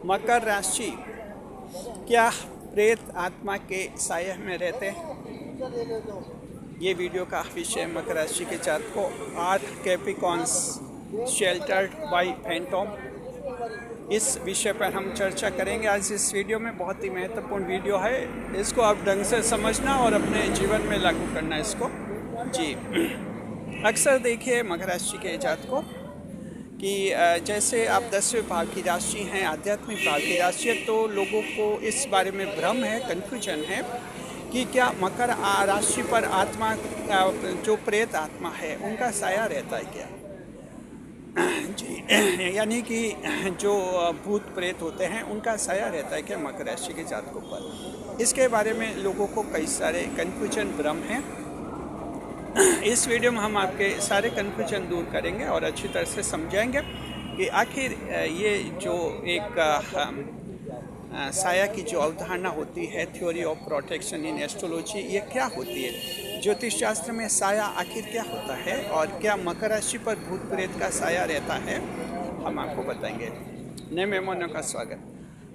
मकर राशि क्या प्रेत आत्मा के साये में रहते हैं? ये वीडियो का विषय मकर राशि के जातकों are Capricorns sheltered by phantom, इस विषय पर हम चर्चा करेंगे। आज इस वीडियो में बहुत ही महत्वपूर्ण वीडियो है, इसको आप ढंग से समझना और अपने जीवन में लागू करना इसको। जी, अक्सर देखिए मकर राशि के जातकों कि जैसे आप 10वें भाव की राशि हैं, आध्यात्मिक भाव की राशि है, तो लोगों को इस बारे में भ्रम है, कन्फ्यूजन है कि क्या मकर राशि पर आत्मा जो प्रेत आत्मा है उनका साया रहता है क्या? जी, यानी कि जो भूत प्रेत होते हैं उनका साया रहता है क्या मकर राशि के जातकों पर? इसके बारे में लोगों को कई सारे कन्फ्यूजन भ्रम हैं। इस वीडियो में हम आपके सारे कन्फ्यूजन दूर करेंगे और अच्छी तरह से समझाएंगे कि आखिर ये जो एक साया की जो अवधारणा होती है, theory of protection in astrology, ये क्या होती है, ज्योतिष शास्त्र में साया आखिर क्या होता है और क्या मकर राशि पर भूत प्रेत का साया रहता है, हम आपको बताएंगे। नए मेहमानों का स्वागत।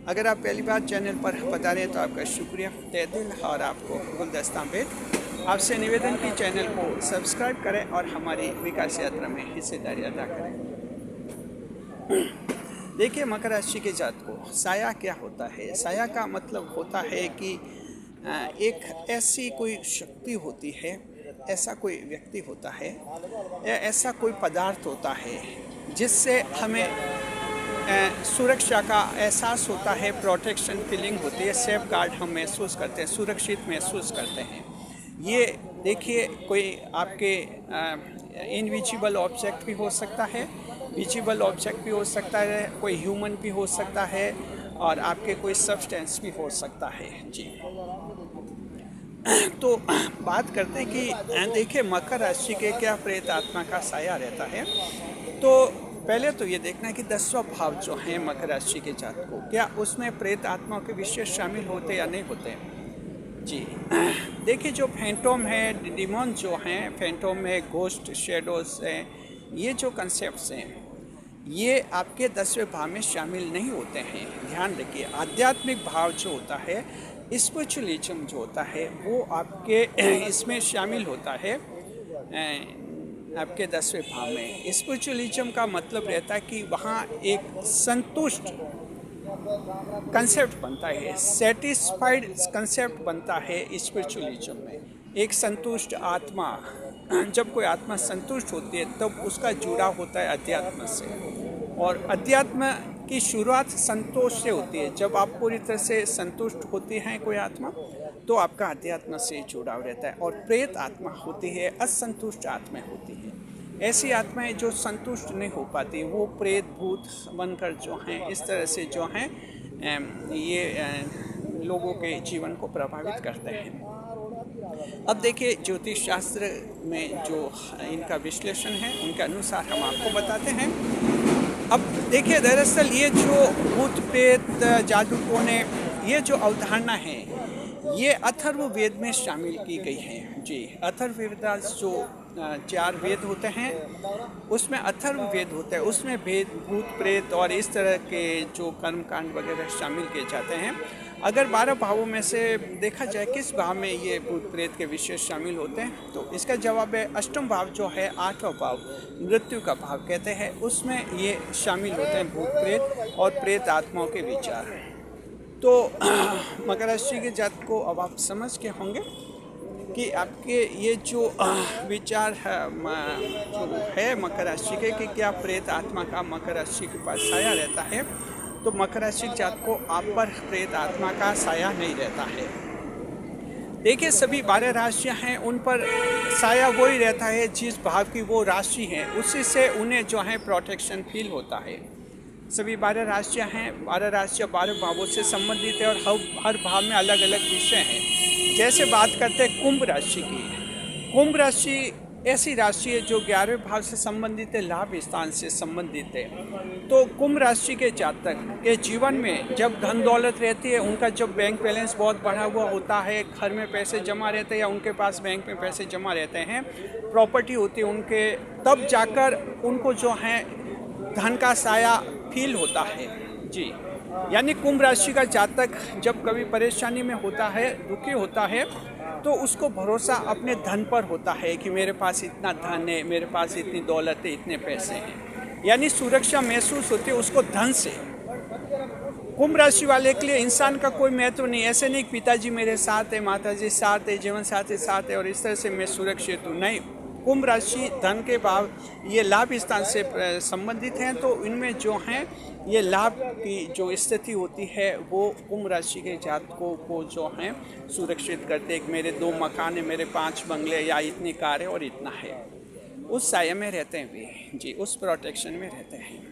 अगर आप पहली बार चैनल पर बता रहे हैं तो आपका शुक्रिया तहे दिल, और आपको गुलदस्ता भेंट। आपसे निवेदन की चैनल को सब्सक्राइब करें और हमारी विकास यात्रा में हिस्सेदारी अदा करें। देखिए मकर राशि के जातकों, साया क्या होता है? साया का मतलब होता है कि एक ऐसी कोई शक्ति होती है, ऐसा कोई व्यक्ति होता है या ऐसा कोई पदार्थ होता है जिससे हमें सुरक्षा का एहसास होता है, प्रोटेक्शन फीलिंग होती है, सेफ गार्ड हम महसूस करते हैं, सुरक्षित महसूस करते हैं। ये देखिए कोई आपके इनविजिबल ऑब्जेक्ट भी हो सकता है, विजिबल ऑब्जेक्ट भी हो सकता है, कोई ह्यूमन भी हो सकता है और आपके कोई सब्सटेंस भी हो सकता है। जी, तो बात करते हैं कि देखिए मकर राशि के क्या प्रेत आत्मा का साया रहता है। तो पहले तो ये देखना है कि 10वां भाव जो है मकर राशि के जातकों, क्या उसमें प्रेत आत्माओं के विषय शामिल होते या नहीं होते? जी, देखिए जो फैंटम है, डिमॉन जो हैं, फैंटम है, घोस्ट, शेडोज हैं, ये जो कंसेप्ट्स हैं ये आपके 10वें भाव में शामिल नहीं होते हैं। ध्यान रखिए, आध्यात्मिक भाव जो होता है, स्पिरिचुअलिज्म जो होता है, वो आपके इसमें शामिल होता है आपके 10वें भाव में। स्पिरिचुअलिज्म का मतलब रहता है कि वहाँ एक संतुष्ट कंसेप्ट बनता है, सेटिस्फाइड कंसेप्ट बनता है स्पिरिचुअलिज्म में। एक संतुष्ट आत्मा, जब कोई आत्मा संतुष्ट होती है तब उसका जुड़ाव होता है अध्यात्म से, और अध्यात्म की शुरुआत संतोष से होती है। जब आप पूरी तरह से संतुष्ट होती हैं कोई आत्मा, तो आपका अध्यात्म से जुड़ाव रहता है। और प्रेत आत्मा होती है, असंतुष्ट आत्मा होती है। ऐसी आत्माएं जो संतुष्ट नहीं हो पाती, वो प्रेत भूत बनकर जो हैं, इस तरह से जो हैं ये लोगों के जीवन को प्रभावित करते हैं। अब देखिए ज्योतिष शास्त्र में जो इनका विश्लेषण है, उनके अनुसार हम आपको बताते हैं। अब देखिए दरअसल ये जो भूत प्रेत जादू टोने, ये जो अवधारणा है, ये अथर्ववेद में शामिल की गई है। जी, अथर्ववेद जो 4 वेद होते हैं, उसमें अथर्ववेद होता है, उसमें भेद भूत प्रेत और इस तरह के जो कर्मकांड वगैरह शामिल किए जाते हैं। अगर 12 भावों में से देखा जाए किस भाव में ये भूत प्रेत के विषय शामिल होते हैं, तो इसका जवाब है अष्टम भाव जो है, 8वां भाव मृत्यु का भाव कहते हैं, उसमें ये शामिल होते हैं भूत प्रेत और प्रेत आत्माओं के विचार। तो मकर राशि के जातक को अब आप समझ के होंगे कि आपके ये जो विचार जो है मकर राशि के कि क्या प्रेत आत्मा का मकर राशि के पास साया रहता है। तो मकर राशि के जातक को आप पर प्रेत आत्मा का साया नहीं रहता है। देखिए सभी 12 राशियां हैं, उन पर साया वही रहता है जिस भाव की वो राशि है, उसी से उन्हें जो है प्रोटेक्शन फील होता है। सभी 12 राशियां हैं, 12 राशियां 12 भावों से संबंधित है और हर भाव में अलग अलग विषय हैं। जैसे बात करते हैं कुंभ राशि की, कुंभ राशि ऐसी राशि है जो 11वें भाव से संबंधित है, लाभ स्थान से संबंधित है। तो कुंभ राशि के जातक के जीवन में जब धन दौलत रहती है, उनका जब बैंक बैलेंस बहुत बढ़ा हुआ होता है, घर में पैसे जमा रहते हैं या उनके पास बैंक में पैसे जमा रहते हैं, प्रॉपर्टी होती है उनके, तब जाकर उनको जो है धन का साया फील होता है। जी, यानी कुंभ राशि का जातक जब कभी परेशानी में होता है, दुखी होता है, तो उसको भरोसा अपने धन पर होता है कि मेरे पास इतना धन है, मेरे पास इतनी दौलत है, इतने पैसे हैं, यानी सुरक्षा महसूस होती है उसको धन से। कुंभ राशि वाले के लिए इंसान का कोई महत्व नहीं, ऐसे नहीं पिताजी मेरे साथ है, माताजी साथ है, जीवन साथी साथ है और इस तरह से मैं सुरक्षित हूँ, नहीं। कुंभ राशि धन के भाव ये लाभ स्थान से संबंधित हैं, तो इनमें जो हैं ये लाभ की जो स्थिति होती है वो कुंभ राशि के जातकों को जो हैं सुरक्षित करते हैं। मेरे 2 मकान है, मेरे 5 बंगले या इतनी कार है और इतना है, उस साये में रहते हैं वे जी, उस प्रोटेक्शन में रहते हैं।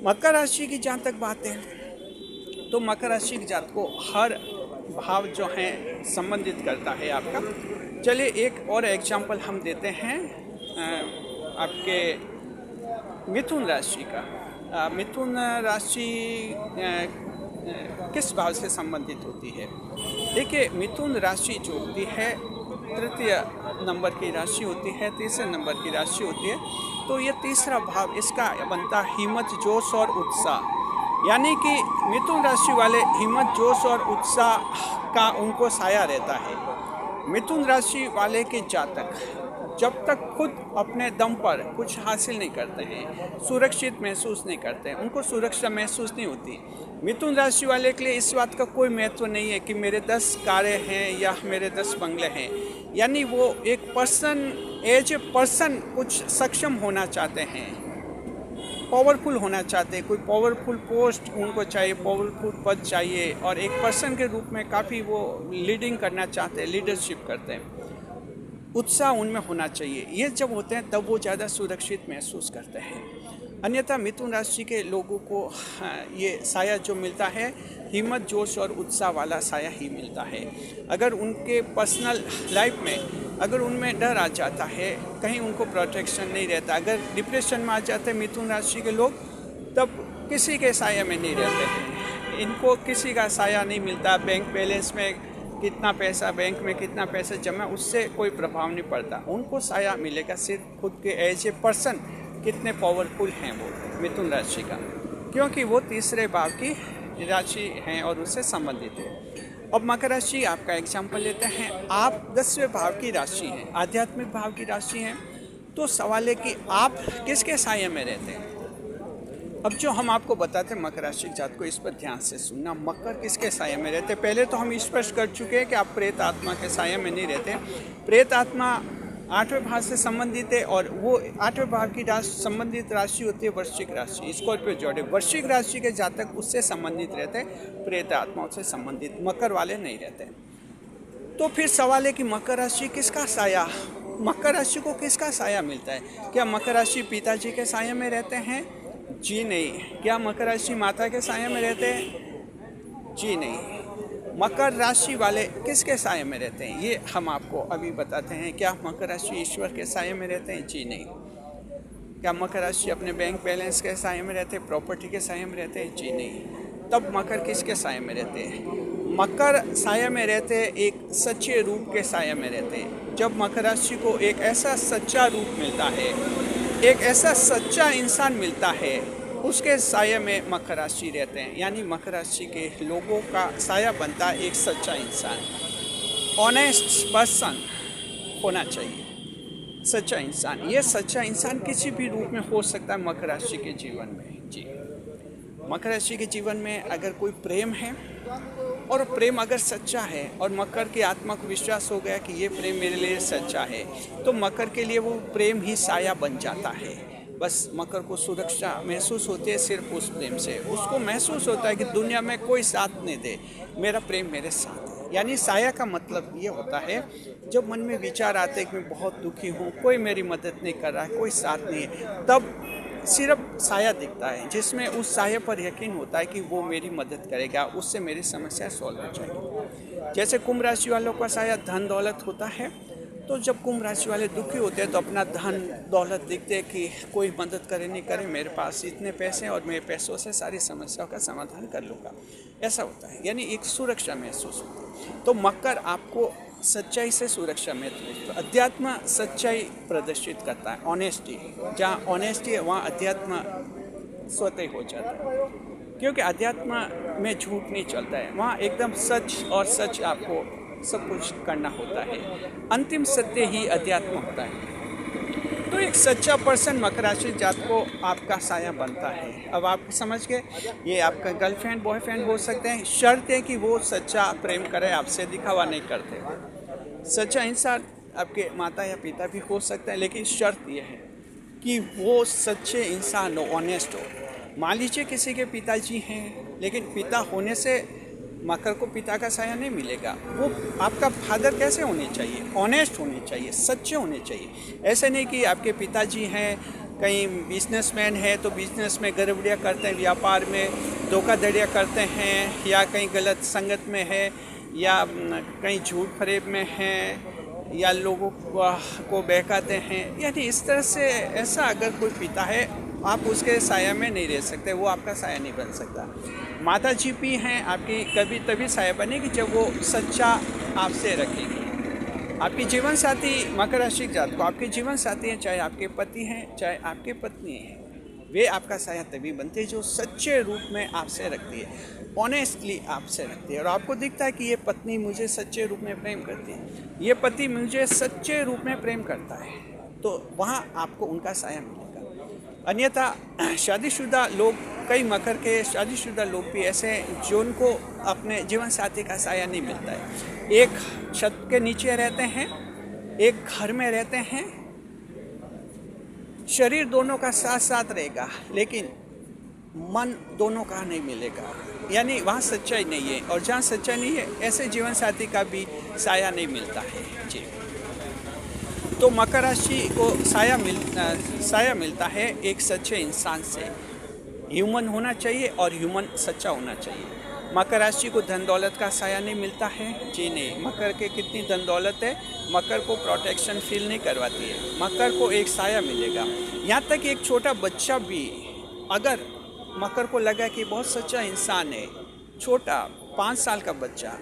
मकर राशि की जहाँ तक बात है तो मकर राशि के जातकों हर भाव जो है संबंधित करता है आपका। चलिए एक और एग्जाम्पल हम देते हैं आपके मिथुन राशि का। मिथुन राशि किस भाव से संबंधित होती है? देखिए मिथुन राशि जो होती है तृतीय नंबर की राशि होती है, तीसरे नंबर की राशि होती है, तो ये तीसरा भाव इसका बनता हिम्मत, जोश और उत्साह। यानी कि मिथुन राशि वाले हिम्मत, जोश और उत्साह का उनको साया रहता है। मिथुन राशि वाले के जातक जब तक खुद अपने दम पर कुछ हासिल नहीं करते हैं, सुरक्षित महसूस नहीं करते हैं, उनको सुरक्षा महसूस नहीं होती। मिथुन राशि वाले के लिए इस बात का कोई महत्व नहीं है कि मेरे 10 कारें हैं या मेरे 10 बंगले हैं, यानी वो एक पर्सन एज ए पर्सन कुछ सक्षम होना चाहते हैं, पावरफुल होना चाहते हैं, कोई पावरफुल पोस्ट उनको चाहिए, पावरफुल पद चाहिए और एक पर्सन के रूप में काफ़ी वो लीडिंग करना चाहते हैं, लीडरशिप करते हैं, उत्साह उनमें होना चाहिए। ये जब होते हैं तब वो ज़्यादा सुरक्षित महसूस करते हैं। अन्यथा मिथुन राशि के लोगों को ये साया जो मिलता है हिम्मत, जोश और उत्साह वाला साया ही मिलता है। अगर उनके पर्सनल लाइफ में अगर उनमें डर आ जाता है, कहीं उनको प्रोटेक्शन नहीं रहता, अगर डिप्रेशन में आ जाते हैं मिथुन राशि के लोग, तब किसी के साया में नहीं रहते हैं, इनको किसी का साया नहीं मिलता। बैंक बैलेंस में कितना पैसा, बैंक में कितना पैसा जमा, उससे कोई प्रभाव नहीं पड़ता। उनको साया मिलेगा सिर्फ खुद के एज ए पर्सन कितने पावरफुल हैं वो मिथुन राशि का, क्योंकि वो तीसरे भाव की राशि हैं और उससे संबंधित है। अब मकर राशि आपका एग्जाम्पल लेते हैं। आप 10वें भाव की राशि हैं, आध्यात्मिक भाव की राशि हैं, तो सवाल है कि आप किसके साये में रहते हैं। अब जो हम आपको बताते हैं मकर राशि के जात को, इस पर ध्यान से सुनना। मकर किसके साये में रहते हैं पहले तो हम स्पष्ट कर चुके हैं कि आप प्रेत आत्मा के साये में नहीं रहते। प्रेत आत्मा 8वें भाव से संबंधित है और वो 8वें भाव की संबंधित राशि होती है वृश्चिक राशि, स्कॉर्पियो जोड़े। वृश्चिक राशि के जातक उससे संबंधित रहते हैं, प्रेत आत्माओं से संबंधित, मकर वाले नहीं रहते। तो फिर सवाल है कि मकर राशि किसका साया, मकर राशि को किसका साया मिलता है? क्या मकर राशि पिताजी के साये में रहते हैं? जी नहीं। क्या मकर राशि माता के साये में रहते हैं? जी नहीं। मकर राशि वाले किसके साये में रहते हैं ये हम आपको अभी बताते हैं। क्या मकर राशि ईश्वर के साये में रहते हैं? जी नहीं। क्या मकर राशि अपने बैंक बैलेंस के साये में रहते हैं, प्रॉपर्टी के साये में रहते हैं? जी नहीं। तब मकर किसके साये में रहते हैं? मकर साये में रहते हैं एक सच्चे रूप के साये में रहते हैं। जब मकर राशि को एक ऐसा सच्चा रूप मिलता है, एक ऐसा सच्चा इंसान मिलता है, उसके साये में मकर राशि रहते हैं। यानी मकर राशि के लोगों का साया बनता है एक सच्चा इंसान, ऑनेस्ट पर्सन होना चाहिए, सच्चा इंसान। ये सच्चा इंसान किसी भी रूप में हो सकता है मकर राशि के जीवन में। जी, मकर राशि के जीवन में अगर कोई प्रेम है और प्रेम अगर सच्चा है और मकर की आत्मा को विश्वास हो गया कि ये प्रेम मेरे लिए सच्चा है, तो मकर के लिए वो प्रेम ही साया बन जाता है। बस मकर को सुरक्षा महसूस होती है सिर्फ उस प्रेम से। उसको महसूस होता है कि दुनिया में कोई साथ नहीं दे, मेरा प्रेम मेरे साथ है। यानी साया का मतलब ये होता है जब मन में विचार आते हैं कि मैं बहुत दुखी हूँ, कोई मेरी मदद नहीं कर रहा है, कोई साथ नहीं है, तब सिर्फ साया दिखता है जिसमें उस साये पर यकीन होता है कि वो मेरी मदद करेगा, उससे मेरी समस्या सॉल्व हो जाएगी। जैसे कुंभ राशि वालों का साया धन दौलत होता है, तो जब कुंभ राशि वाले दुखी होते हैं तो अपना धन दौलत दिखते हैं कि कोई मदद करे नहीं करे, मेरे पास इतने पैसे और मेरे पैसों से सारी समस्याओं का समाधान कर लूँगा, ऐसा होता है। यानी एक सुरक्षा महसूस होती है। तो मकर आपको सच्चाई से सुरक्षा मिलती है। अध्यात्म सच्चाई प्रदर्शित करता है, ऑनेस्टी। जहाँ ऑनेस्टी है वहाँ अध्यात्म स्वतः हो जाता है, क्योंकि अध्यात्म में झूठ नहीं चलता है। वहाँ एकदम सच और सच आपको सब कुछ करना होता है। अंतिम सत्य ही अध्यात्म होता है। तो एक सच्चा पर्सन मकर राशि जात को आपका साया बनता है। अब आप समझ गए, ये आपका गर्लफ्रेंड बॉयफ्रेंड हो सकते हैं, शर्त है कि वो सच्चा प्रेम करे, आपसे दिखावा नहीं करते। सच्चा इंसान आपके माता या पिता भी हो सकते हैं, लेकिन शर्त यह है कि वो सच्चे इंसान हो, ऑनेस्ट हो। मान लीजिए किसी के पिताजी हैं, लेकिन पिता होने से मकर को पिता का साया नहीं मिलेगा। वो आपका फादर कैसे होने चाहिए? ऑनेस्ट होने चाहिए, सच्चे होने चाहिए। ऐसे नहीं कि आपके पिताजी हैं, कहीं बिजनेसमैन है तो बिजनेस में गड़बड़ियाँ करते हैं, व्यापार में धोखाधड़ियाँ करते हैं, या कहीं गलत संगत में है, या कहीं झूठ फरेब में है, या लोगों को बहकाते हैं। यानी इस तरह से ऐसा अगर कोई पिता है, आप उसके साया में नहीं रह सकते, वो आपका साया नहीं बन सकता। माता जी भी हैं आपकी, कभी तभी साया बनेगी जब वो सच्चा आपसे रखेगी। आपकी जीवन साथी मकर राशि जात को आपके जीवन साथी हैं, चाहे आपके पति हैं चाहे आपके पत्नी हैं, वे आपका साया तभी बनते हैं जो सच्चे रूप में आपसे रखती है, ऑनेस्टली आपसे रखती है। और आपको दिखता है कि ये पत्नी मुझे सच्चे रूप में प्रेम करती है, ये पति मुझे सच्चे रूप में प्रेम करता है, तो वहाँ आपको उनका साया मिलेगा। अन्यथा शादीशुदा लोग, कई मकर के शादीशुदा लोग भी ऐसे हैं जो उनको अपने जीवन साथी का साया नहीं मिलता है। एक छत के नीचे रहते हैं, एक घर में रहते हैं, शरीर दोनों का साथ साथ रहेगा, लेकिन मन दोनों का नहीं मिलेगा, यानी वहाँ सच्चाई नहीं है। और जहाँ सच्चाई नहीं है, ऐसे जीवन साथी का भी साया नहीं मिलता है जी। तो मकर राशि को साया मिलता है एक सच्चे इंसान से। ह्यूमन होना चाहिए और ह्यूमन सच्चा होना चाहिए। मकर राशि को धन दौलत का साया नहीं मिलता है जी, नहीं। मकर के कितनी धन दौलत है, मकर को प्रोटेक्शन फील नहीं करवाती है। मकर को एक साया मिलेगा। यहाँ तक कि एक छोटा बच्चा भी अगर मकर को लगा कि बहुत सच्चा इंसान है, छोटा 5 साल का बच्चा,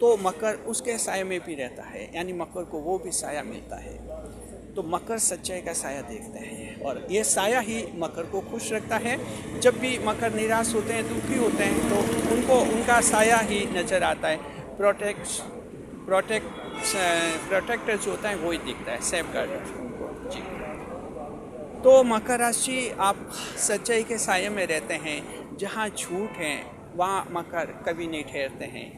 तो मकर उसके साये में भी रहता है, यानी मकर को वो भी साया मिलता है। तो मकर सच्चाई का साया देखते हैं, और ये साया ही मकर को खुश रखता है। जब भी मकर निराश होते हैं, दुखी होते हैं, तो उनको उनका साया ही नज़र आता है। प्रोटेक्टर जो होता है वही दिखता है, सेफ गार्डर उनको जी। तो मकर राशि आप सच्चाई के साये में रहते हैं। जहाँ झूठ है वहाँ मकर कभी नहीं ठहरते हैं,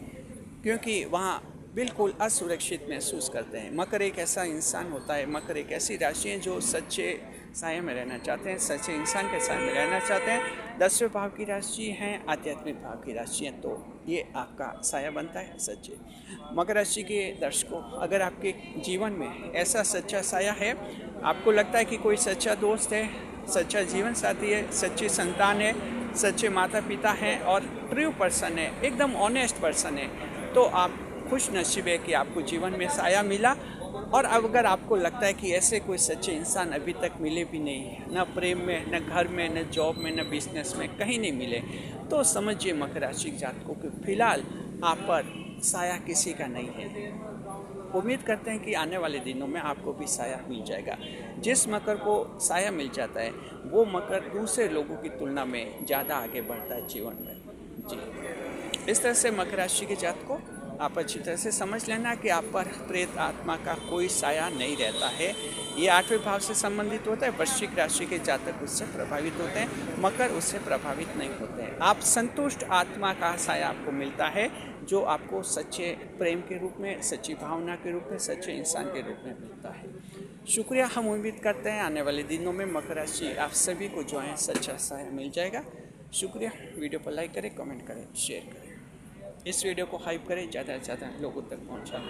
क्योंकि वहाँ बिल्कुल असुरक्षित महसूस करते हैं। मकर एक ऐसा इंसान होता है, मकर एक ऐसी राशि है जो सच्चे साये में रहना चाहते हैं, सच्चे इंसान के साये में रहना चाहते हैं। 10वें भाव की राशि हैं, आध्यात्मिक भाव की राशि हैं, तो ये आपका साया बनता है सच्चे। मकर राशि के दर्शकों, अगर आपके जीवन में ऐसा सच्चा साया है, आपको लगता है कि कोई सच्चा दोस्त है, सच्चा जीवन साथी है, सच्ची संतान है, सच्चे माता पिता हैं और ट्रू पर्सन है, एकदम ऑनेस्ट पर्सन है, तो आप खुश नसीब है कि आपको जीवन में साया मिला। और अगर आपको लगता है कि ऐसे कोई सच्चे इंसान अभी तक मिले भी नहीं है, न प्रेम में, न घर में, न जॉब में, न बिजनेस में, कहीं नहीं मिले, तो समझिए मकर राशि जातकों के फिलहाल आप पर साया किसी का नहीं है। उम्मीद करते हैं कि आने वाले दिनों में आपको भी साया मिल जाएगा। जिस मकर को साया मिल जाता है, वो मकर दूसरे लोगों की तुलना में ज़्यादा आगे बढ़ता है जीवन में जी। इस तरह से मकर राशि के जातकों, आप अच्छी तरह से समझ लेना कि आप पर प्रेत आत्मा का कोई साया नहीं रहता है। ये 8वें भाव से संबंधित होता है। वृश्चिक राशि के जातक उससे प्रभावित होते हैं, मकर उससे प्रभावित नहीं होते हैं। आप संतुष्ट आत्मा का साया आपको मिलता है, जो आपको सच्चे प्रेम के रूप में, सच्ची भावना के रूप में, सच्चे इंसान के रूप में मिलता है। शुक्रिया। हम उम्मीद करते हैं आने वाले दिनों में मकर राशि आप सभी को जो है सच्चा साया मिल जाएगा। शुक्रिया। वीडियो को लाइक करें, कमेंट करें, शेयर करें, इस वीडियो को हाइप करें, ज़्यादा से ज़्यादा लोगों तक पहुँचाएं।